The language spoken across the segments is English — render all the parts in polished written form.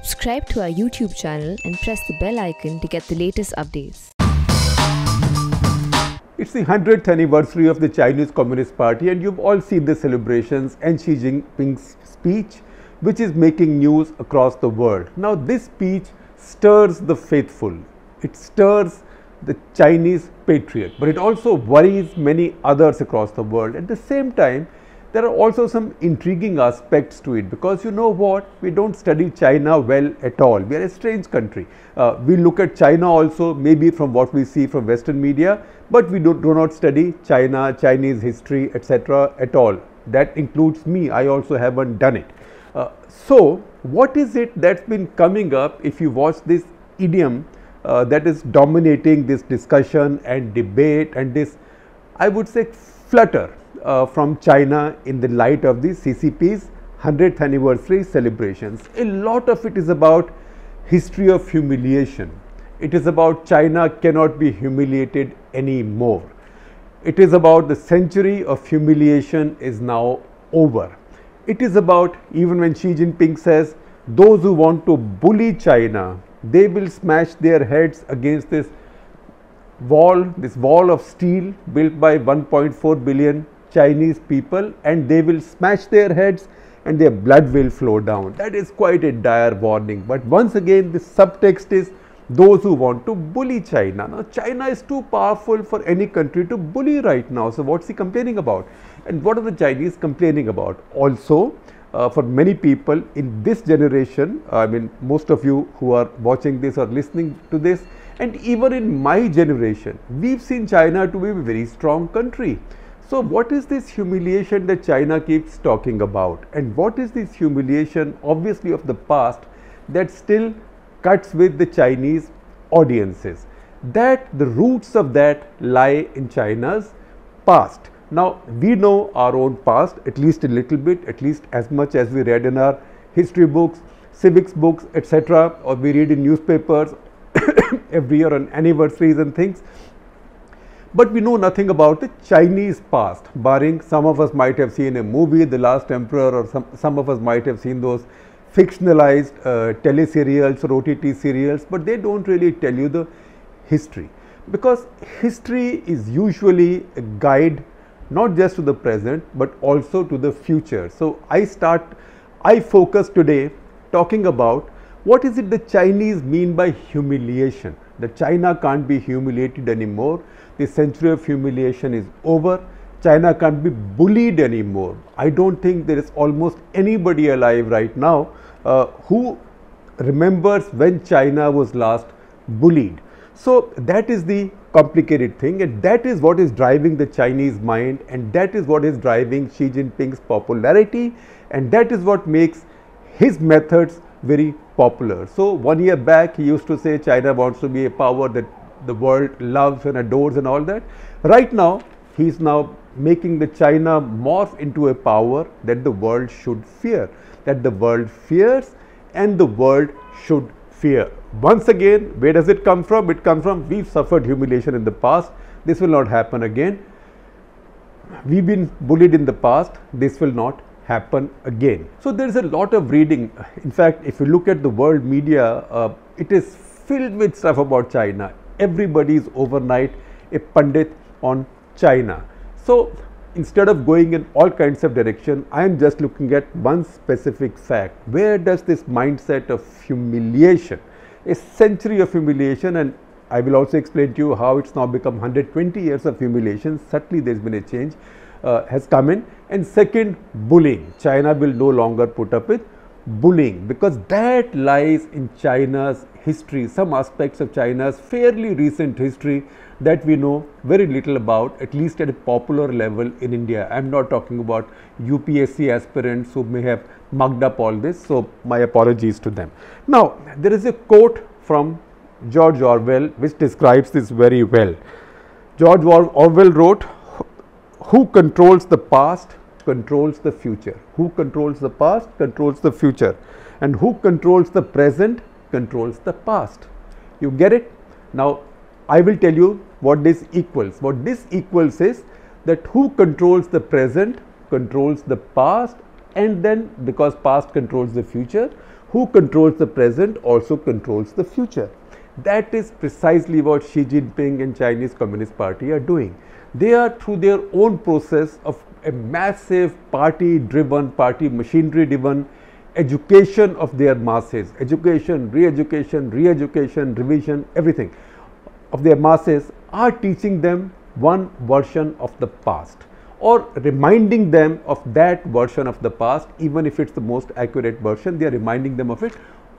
Subscribe to our YouTube channel and press the bell icon to get the latest updates. It's the 100th anniversary of the Chinese Communist Party, and you've all seen the celebrations and Xi Jinping's speech, which is making news across the world. Now, this speech stirs the faithful. It stirs the Chinese patriot, but it also worries many others across the world. At the same time, there are also some intriguing aspects to it, because you know what, we don't study China well at all. We are a strange country. We look at China also maybe from what we see from Western media, but we do not study China, Chinese history, etc. at all. That includes me. I also haven't done it. So what is it that's been coming up if you watch this idiom that is dominating this discussion and debate and this, I would say, flutter from China in the light of the CCP's 100th anniversary celebrations? A lot of it is about history of humiliation. It is about China cannot be humiliated anymore. It is about the century of humiliation is now over. It is about, even when Xi Jinping says, those who want to bully China, they will smash their heads against this wall of steel built by 1.4 billion Chinese people, and they will smash their heads and their blood will flow down. That is quite a dire warning. But once again, the subtext is those who want to bully China. Now, China is too powerful for any country to bully right now. So, what's he complaining about? And what are the Chinese complaining about? Also, for many people in this generation, I mean, most of you who are watching this or listening to this, and even in my generation, we've seen China to be a very strong country. So, what is this humiliation that China keeps talking about? And what is this humiliation, obviously of the past, that still cuts with the Chinese audiences? That the roots of that lie in China's past. Now, we know our own past, at least a little bit, at least as much as we read in our history books, civics books, etc., or we read in newspapers every year on anniversaries and things. But we know nothing about the Chinese past, barring some of us might have seen a movie, The Last Emperor, or some of us might have seen those fictionalized teleserials or OTT serials, but they don't really tell you the history, because history is usually a guide not just to the present but also to the future. So I focus today talking about what is it the Chinese mean by humiliation. That China can't be humiliated anymore. The century of humiliation is over. China can't be bullied anymore. I don't think there is almost anybody alive right now who remembers when China was last bullied. So that is the complicated thing, and that is what is driving the Chinese mind, and that is what is driving Xi Jinping's popularity, and that is what makes his methods very popular. So 1 year back he used to say China wants to be a power that the world loves and adores and all that. Right now he is now making the China morph into a power that the world should fear, that the world fears and the world should fear. Once again, where does it come from? It comes from we've suffered humiliation in the past. This will not happen again. We've been bullied in the past. This will not happen again. So there is a lot of reading. In fact, if you look at the world media, it is filled with stuff about China. Everybody is overnight a pundit on China. So instead of going in all kinds of direction, I am just looking at one specific fact. Where does this mindset of humiliation, a century of humiliation, and I will also explain to you how it's now become 120 years of humiliation. Certainly there has been a change, has come in. And second, bullying. China will no longer put up with bullying, because that lies in China's history, some aspects of China's fairly recent history that we know very little about, at least at a popular level in India. I am not talking about UPSC aspirants who may have mugged up all this, so my apologies to them. Now, there is a quote from George Orwell which describes this very well. George Orwell wrote, "Who controls the past controls the future. Who controls the past controls the future, and who controls the present controls the past." You get it? Now, I will tell you what this equals. What this equals is that who controls the present controls the past, and then because past controls the future, who controls the present also controls the future. That is precisely what Xi Jinping and Chinese Communist Party are doing. They are, through their own process of a massive party-driven, party machinery-driven education of their masses, education, re-education, re-education, revision, everything of their masses, are teaching them one version of the past, or reminding them of that version of the past. Even if it's the most accurate version, they are reminding them of it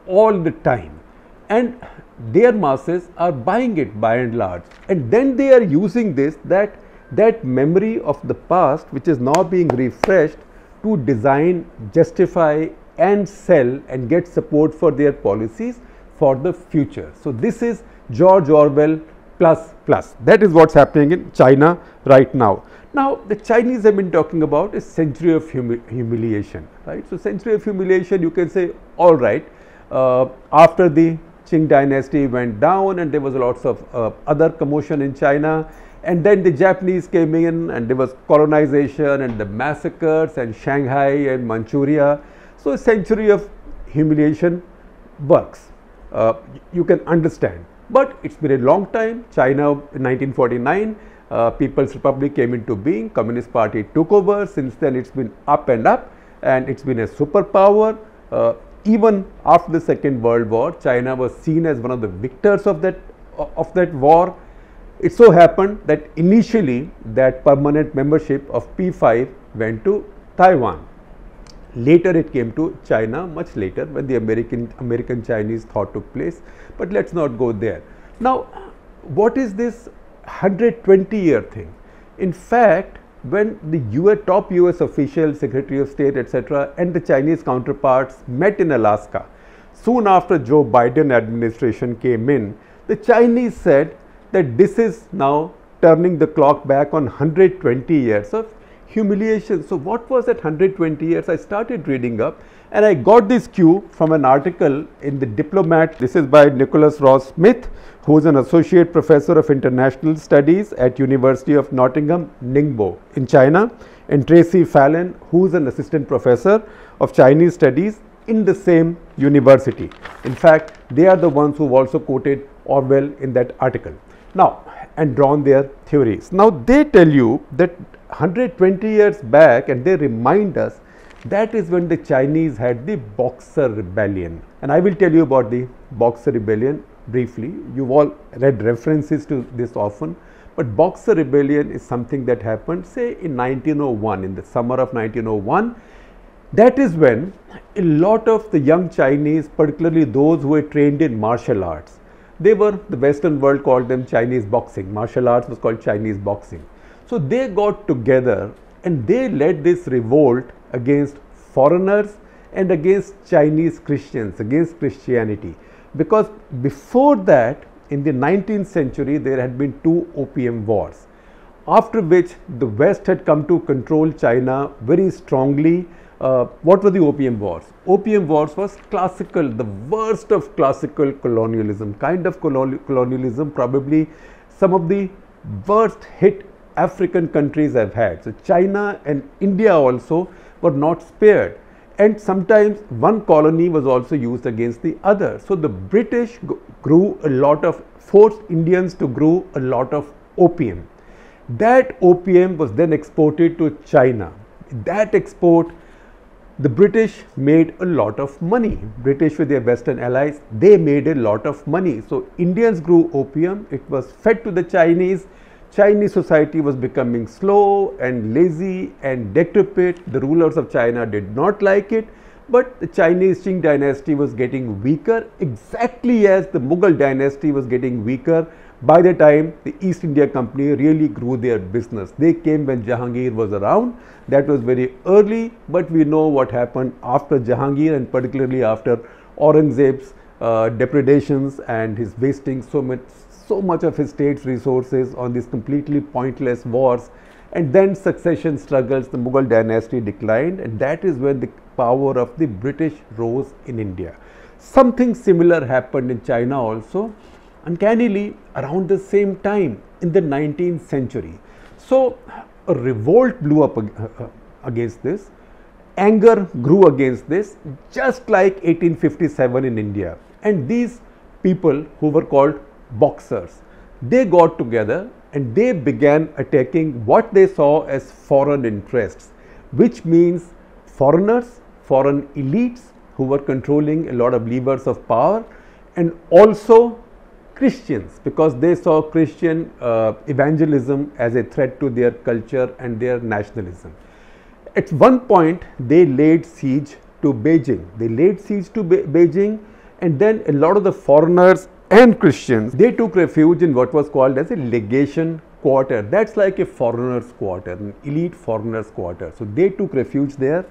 all the time, and their masses are buying it by and large. And then they are using that memory of the past, which is now being refreshed, to design, justify and sell and get support for their policies for the future. So this is George Orwell plus. That is what's happening in China right now. Now the Chinese have been talking about a century of humiliation, right? So century of humiliation, you can say, all right, after the Qing dynasty went down and there was lots of other commotion in China, and then the Japanese came in and there was colonization and the massacres and Shanghai and Manchuria. So a century of humiliation works, you can understand. But it's been a long time. China in 1949, People's Republic came into being, Communist Party took over. Since then it's been up and up, and it's been a superpower. Even after the Second World War, China was seen as one of the victors of that war. It so happened that initially that permanent membership of P5 went to Taiwan. Later it came to China, much later, when the American-Chinese thought took place. But let's not go there. Now, what is this 120-year thing? In fact, when the top US officials, Secretary of State, etc., and the Chinese counterparts met in Alaska, soon after Joe Biden administration came in, the Chinese said that this is now turning the clock back on 120 years of humiliation. So what was that 120 years? I started reading up and I got this cue from an article in the Diplomat. This is by Nicholas Ross Smith, who is an associate professor of international studies at University of Nottingham, Ningbo in China, and Tracy Fallon, who is an assistant professor of Chinese studies in the same university. In fact, they are the ones who also quoted Orwell in that article. Now, and drawn their theories. Now, they tell you that 120 years back, and they remind us, that is when the Chinese had the Boxer Rebellion. And I will tell you about the Boxer Rebellion briefly. You've all read references to this often, but Boxer Rebellion is something that happened, say, in 1901, in the summer of 1901. That is when a lot of the young Chinese, particularly those who were trained in martial arts, the Western world called them Chinese boxing. Martial arts was called Chinese boxing. So they got together and they led this revolt against foreigners and against Chinese Christians, against Christianity. Because before that, in the 19th century, there had been 2 opium wars, after which the West had come to control China very strongly. What were the opium wars? Opium wars was classical, the worst of classical colonialism, kind of colonialism, probably some of the worst hit African countries have had. So China and India also were not spared, and sometimes one colony was also used against the other. So the British forced Indians to grow a lot of opium. That opium was then exported to China. That export, the British made a lot of money. British with their Western allies, they made a lot of money. So Indians grew opium, it was fed to the Chinese. Chinese society was becoming slow and lazy and decrepit. The rulers of China did not like it, but the Chinese Qing dynasty was getting weaker, exactly as the Mughal dynasty was getting weaker by the time the East India Company really grew their business. They came when Jahangir was around. That was very early, but we know what happened after Jahangir, and particularly after Aurangzeb's depredations and his wasting so much of his state's resources on these completely pointless wars, and then succession struggles. The Mughal dynasty declined, and that is when the power of the British rose in India. Something similar happened in China also, uncannily around the same time in the 19th century. So a revolt blew up against this, anger grew against this, just like 1857 in India. And these people who were called Boxers, they got together and they began attacking what they saw as foreign interests, which means foreigners, foreign elites who were controlling a lot of levers of power, and also Christians, because they saw Christian evangelism as a threat to their culture and their nationalism. At one point, they laid siege to Beijing. They laid siege to Beijing, and then a lot of the foreigners and Christians, they took refuge in what was called as a legation quarter. That's like a foreigner's quarter, an elite foreigner's quarter. So they took refuge there.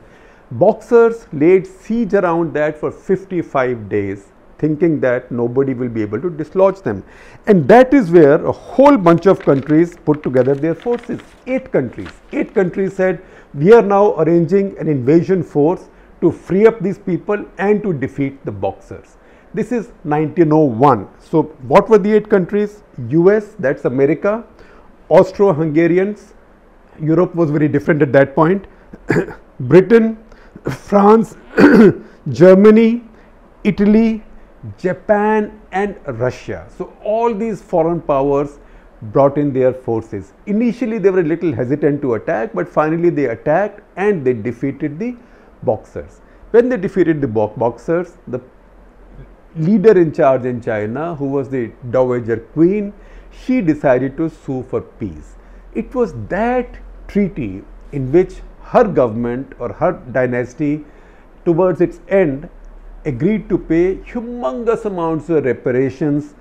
Boxers laid siege around that for 55 days, thinking that nobody will be able to dislodge them. And that is where a whole bunch of countries put together their forces. 8 countries said, we are now arranging an invasion force to free up these people and to defeat the Boxers. This is 1901. So what were the 8 countries? US, that's America, Austro-Hungarians, Europe was very different at that point, Britain, France, Germany, Italy, Japan and Russia. So all these foreign powers brought in their forces. Initially they were a little hesitant to attack, but finally they attacked and they defeated the Boxers. When they defeated the Boxers, the leader in charge in China, who was the Dowager Queen, she decided to sue for peace. It was that treaty in which her government or her dynasty towards its end agreed to pay humongous amounts of reparations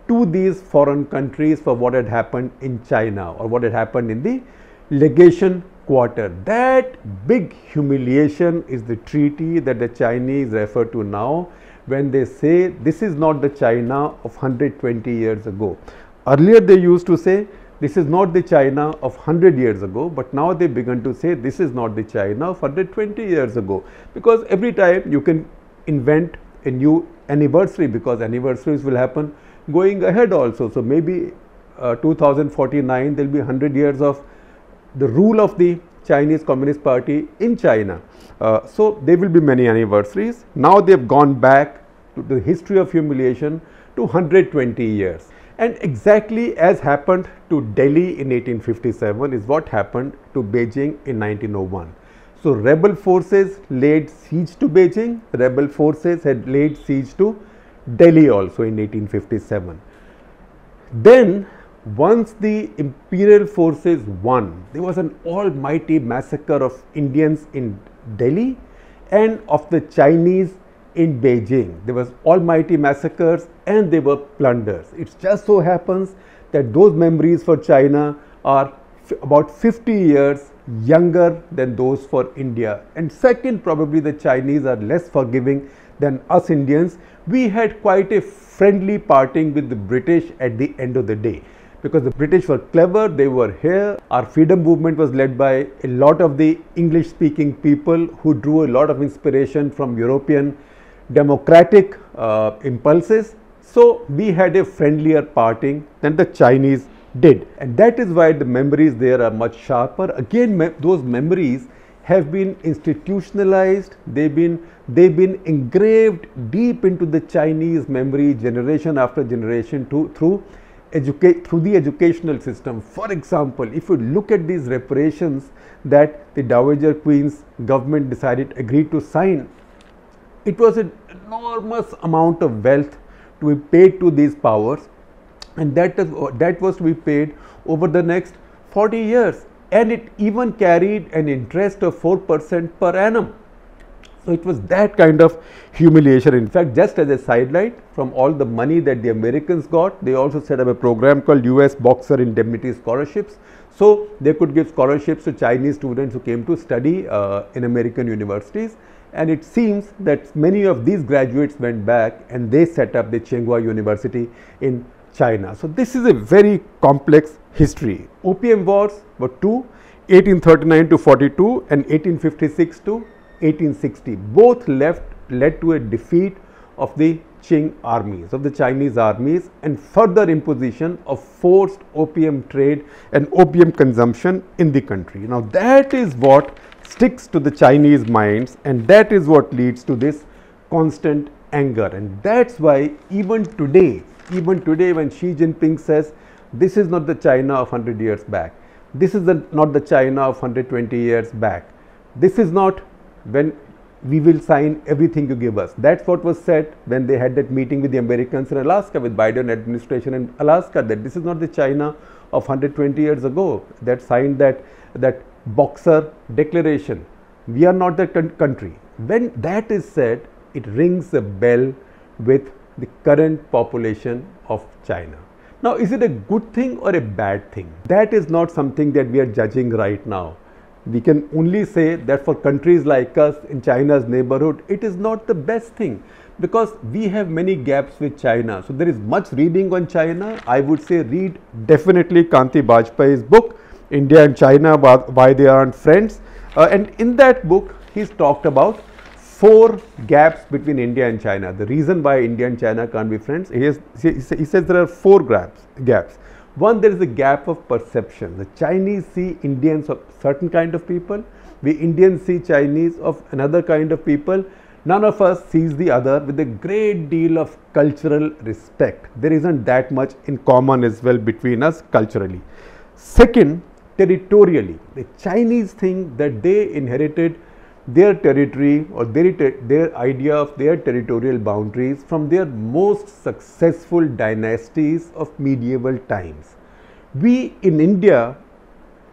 to these foreign countries for what had happened in China or what had happened in the legation quarter. That big humiliation is the treaty that the Chinese refer to now when they say this is not the China of 120 years ago. Earlier they used to say this is not the China of 100 years ago, but now they begun to say this is not the China of 120 years ago, because every time you can invent a new anniversary, because anniversaries will happen going ahead also. So maybe 2049 there will be 100 years of the rule of the Chinese Communist Party in China. So there will be many anniversaries. Now they have gone back to the history of humiliation to 120 years. And exactly as happened to Delhi in 1857 is what happened to Beijing in 1901. So rebel forces laid siege to Beijing, rebel forces had laid siege to Delhi also in 1857. Then once the imperial forces won, there was an almighty massacre of Indians in Delhi and of the Chinese in Beijing. There was almighty massacres and there were plunders. It just so happens that those memories for China are about 50 years younger than those for India. And second, probably the Chinese are less forgiving than us Indians. We had quite a friendly parting with the British at the end of the day, because the British were clever, they were here. Our freedom movement was led by a lot of the English speaking people who drew a lot of inspiration from European democratic impulses. So we had a friendlier parting than the Chinese did, and that is why the memories there are much sharper. Again, those memories have been institutionalized, they've been engraved deep into the Chinese memory generation after generation through the educational system. For example, if you look at these reparations that the Dowager Queen's government agreed to sign, it was an enormous amount of wealth to be paid to these powers, and that was to be paid over the next 40 years, and it even carried an interest of 4% per annum. So it was that kind of humiliation. In fact, just as a sidelight, from all the money that the Americans got, they also set up a program called US Boxer Indemnity Scholarships. So they could give scholarships to Chinese students who came to study in American universities. And it seems that many of these graduates went back and they set up the Tsinghua University in China. So this is a very complex history. Opium Wars were two, 1839 to 42 and 1856 to 1860. Both led to a defeat of the Qing armies, of the Chinese armies, and further imposition of forced opium trade and opium consumption in the country. Now that is what sticks to the Chinese minds, and that is what leads to this constant anger. And that's why even today when Xi Jinping says this is not the China of 100 years back, this is not the China of 120 years back, this is not when we will sign everything you give us. That's what was said when they had that meeting with the Americans in Alaska, with Biden administration in Alaska, that this is not the China of 120 years ago that signed that Boxer declaration. We are not that country. When that is said, it rings a bell with the current population of China. Now, is it a good thing or a bad thing? That is not something that we are judging right now. We can only say that for countries like us in China's neighborhood, it is not the best thing, because we have many gaps with China. So there is much reading on China. I would say read definitely Kanti Bajpayee's book, India and China, Why They Aren't Friends. And in that book, he's talked about 4 gaps between India and China. The reason why India and China can't be friends, he says there are 4 gaps. One, there is a gap of perception. The Chinese see Indians of certain kind of people. We Indians see Chinese of another kind of people. None of us sees the other with a great deal of cultural respect. There isn't that much in common as well between us culturally. Second, territorially, the Chinese think that they inherited their territory or their idea of their territorial boundaries from their most successful dynasties of medieval times. We in India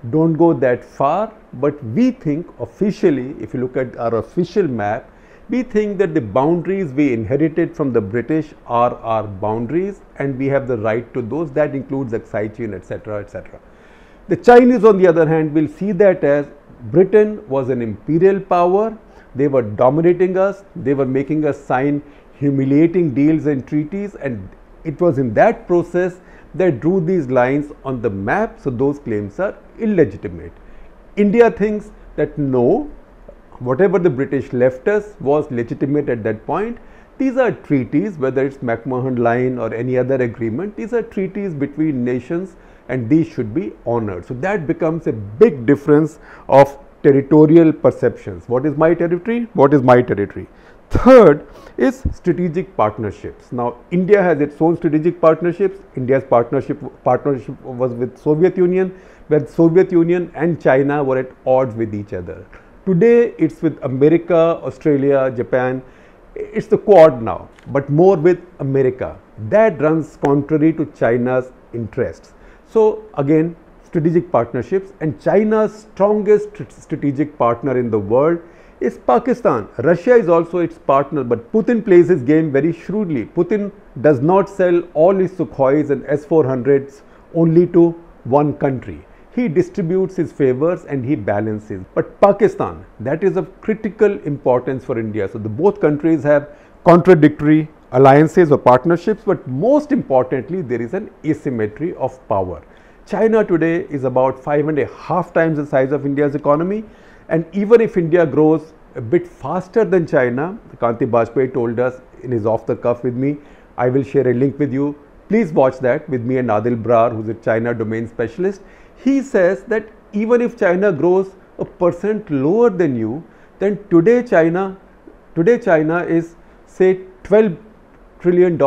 don't go that far, but we think officially, if you look at our official map, we think that the boundaries we inherited from the British are our boundaries and we have the right to those. That includes Aksai Chin, etc., etc. The Chinese, on the other hand, will see that as Britain was an imperial power, they were dominating us, they were making us sign humiliating deals and treaties, and it was in that process that drew these lines on the map, so those claims are illegitimate. India thinks that no, whatever the British left us was legitimate at that point. These are treaties, whether it's McMahon Line or any other agreement, these are treaties between nations and these should be honored. So that becomes a big difference of territorial perceptions. What is my territory? What is my territory? Third is strategic partnerships. Now, India has its own strategic partnerships. India's partnership was with Soviet Union, where Soviet Union and China were at odds with each other. Today, it's with America, Australia, Japan. It's the Quad now, but more with America. That runs contrary to China's interests. So again, strategic partnerships, and China's strongest strategic partner in the world is Pakistan. Russia is also its partner, but Putin plays his game very shrewdly. Putin does not sell all his Sukhois and S-400s only to one country. He distributes his favors and he balances. But Pakistan, that is of critical importance for India. So both countries have contradictory alliances or partnerships, but most importantly, there is an asymmetry of power. China today is about 5.5 times the size of India's economy, and even if India grows a bit faster than China, Kanti Bajpayee told us in his off the cuff with me, I will share a link with you. Please watch that with me and Adil Brar, who's a China domain specialist. He says that even if China grows a % lower than you, then today China is say $12 trillion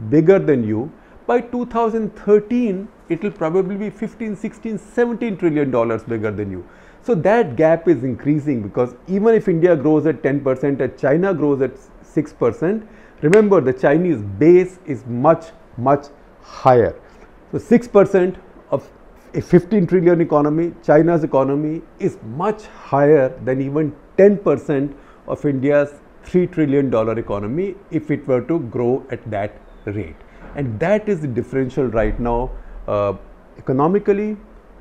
bigger than you. By 2013, it will probably be 15, 16, 17 trillion dollars bigger than you. So that gap is increasing, because even if India grows at 10% and China grows at 6%, remember the Chinese base is much, much higher. So 6% of a 15 trillion economy, China's economy is much higher than even 10% of India's $3 trillion economy if it were to grow at that rate. And that is the differential right now, economically,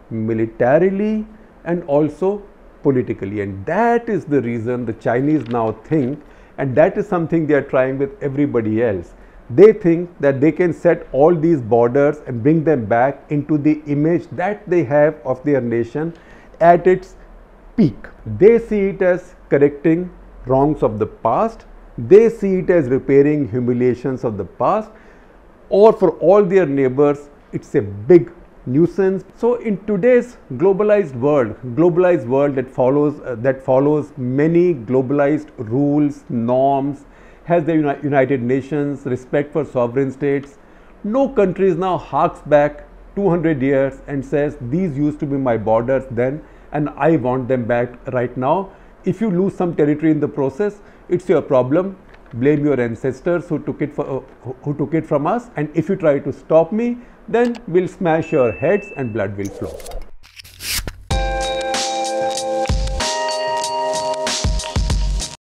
militarily, and also politically. And that is the reason the Chinese now think, and that is something they are trying with everybody else. They think that they can set all these borders and bring them back into the image that they have of their nation at its peak. They see it as correcting wrongs of the past, They see it as repairing humiliations of the past, or for all their neighbors, it's a big nuisance. So in today's globalized world that follows many globalized rules, norms, has the United Nations, respect for sovereign states, no country now harks back 200 years and says these used to be my borders then and I want them back right now. If you lose some territory in the process, it's your problem. Blame your ancestors who took it from us, and if you try to stop me, then we'll smash your heads and blood will flow.